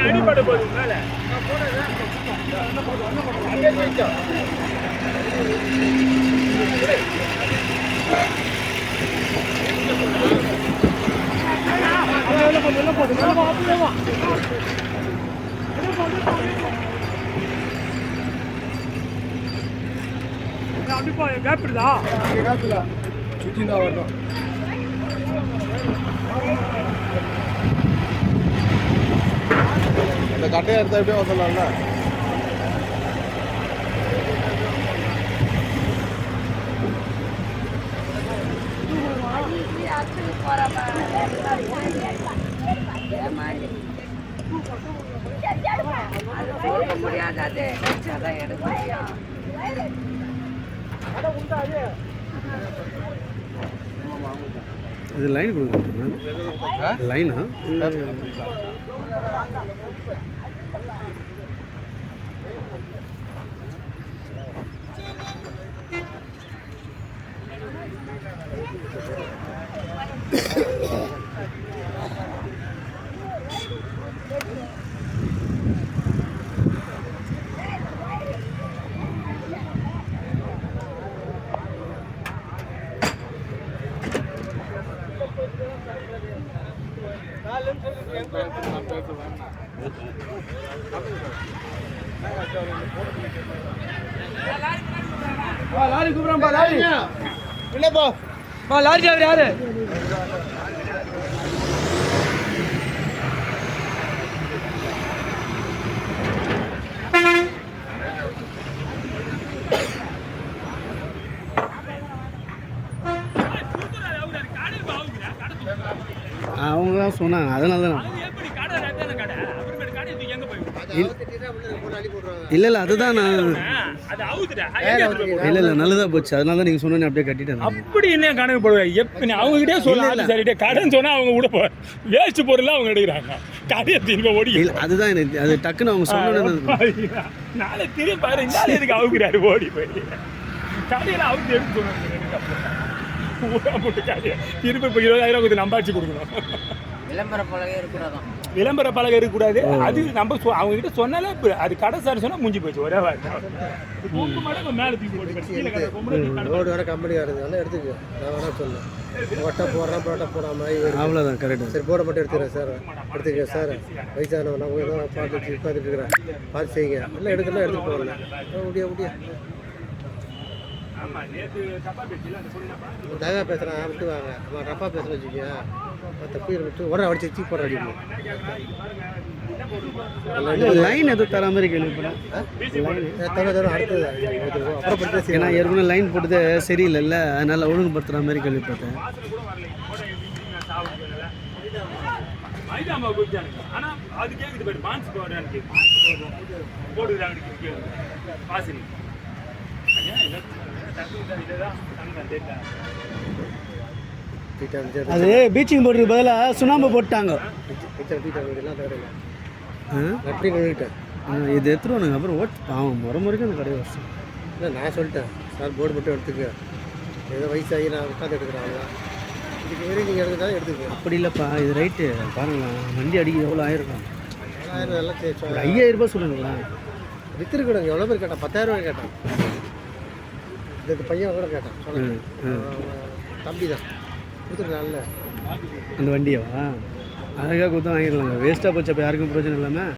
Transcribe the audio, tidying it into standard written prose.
அடிபட போகுது மேல கண்டிப்பா கேப்பிடுதா சுத்தி தான் வரணும். இந்த கட்டையை எடுத்தா எப்படியும் வந்துடலாம்ல. இது லைன் கொடுக்குறேன் லைனா லாரி கூப்பிடுறா லாரி இல்லப்பா லாரி டிரைவர் யாரு அவங்க தான் சொன்னாங்க. அதனால தான் இல்லை இல்லை அதுதான் நான் இல்லை இல்லை நல்லதாக போச்சு. அதனால தான் நீங்கள் சொன்னோன்னே அப்படியே கட்டிட்டேன். அப்படி என்ன கணக்கு போடுவேன் எப்போ அவங்ககிட்டே சொல்லலாம். சரிட்டே கடன் சொன்னால் அவங்க கூட வேஸ்ட் பொருள் அவங்க எடுக்கிறாங்க. கடையை திரும்ப ஓடி இல்லை அதுதான் எனக்கு அது டக்குன்னு அவங்க சொன்னோன்னு நாளை திரும்பி பாரு இந்த எதுக்கு அவுக்குறாரு ஓடி போய் கடையில் அவுக்கு எடுத்து போட்டு கடையை திரும்ப இப்போ 20,000 கொடுத்து நம்பாச்சு கொடுக்கணும். விளம்பர பலகை இருக்கக்கூடாது. அது நம்ம அவங்க கிட்ட சொன்னாலே அது கடை சார் சொன்னா முடிஞ்சு போச்சு. ஒரே வார்த்தை மேலே தூக்கி போட்டு கம்பெனி எடுத்துக்க ஒட்டை போடுறேன் போட்டை போடாம அவ்வளோதான் கரெக்டாக. சரி போட மட்டும் எடுத்துக்கிறேன் சார் எடுத்துக்கேன் சார் வயசானவன் நான் தான் பார்த்து உட்காந்துட்டு இருக்கிறேன் பார்த்து செய்யுங்க எல்லாம் எடுக்கலாம் எடுத்துகிட்டு போகல முடியா முடியா தகவா பேசுகிறேன் விட்டு வாங்க அவன் ரப்பா பேசுகிறேன் வச்சுக்கோங்க தப்பி விட்டு உடனே அடிச்சு வச்சு போடுற அடிக்கணும். லைன் எதுவும் தர மாதிரி கேள்விப்பட்டேன். அடுத்தது ஏன்னா ஏற்கனவே லைன் போட்டது சரியில்லைல்ல, அதனால ஒழுங்குபடுத்துகிற மாதிரி கேள்விப்பட்டேன். அது பீச்சிங் போடுறதுக்கு பதிலாக சுண்ணாம்பு போட்டாங்க. இது எடுத்துருவானுங்க அப்புறம் பாவம் முறைக்கு அந்த கடையை வருஷம். இல்லை நான் சொல்லிட்டேன் சார் போர்டு மட்டும் எடுத்துக்க ஏதோ வயசாகி நான் உட்காந்து எடுக்கிறேன் இதுக்கு வேறு நீங்கள் எடுத்துதான் எடுத்துக்க. அப்படி இல்லைப்பா இது ரைட்டு பாருங்களேன் வண்டி அடிக்க எவ்வளோ ஆயிருக்கும். 1000 எல்லாம் 5000 ரூபாய் சொல்லுங்களேன். விற்றுருக்கணும் எவ்வளோ பேர் கேட்டான் 10,000 ரூபாய் கேட்டான். இந்த பையன் கூட கேட்டான் சொன்னேன் தம்பி தான் கொடுத்துருக்கான்ல அந்த வண்டியவா அழகாக கொடுத்தா வாங்கிடலாங்க. வேஸ்ட்டாக போச்சு அப்போ யாருக்கும் பிரயோஜனம் இல்லாமல்.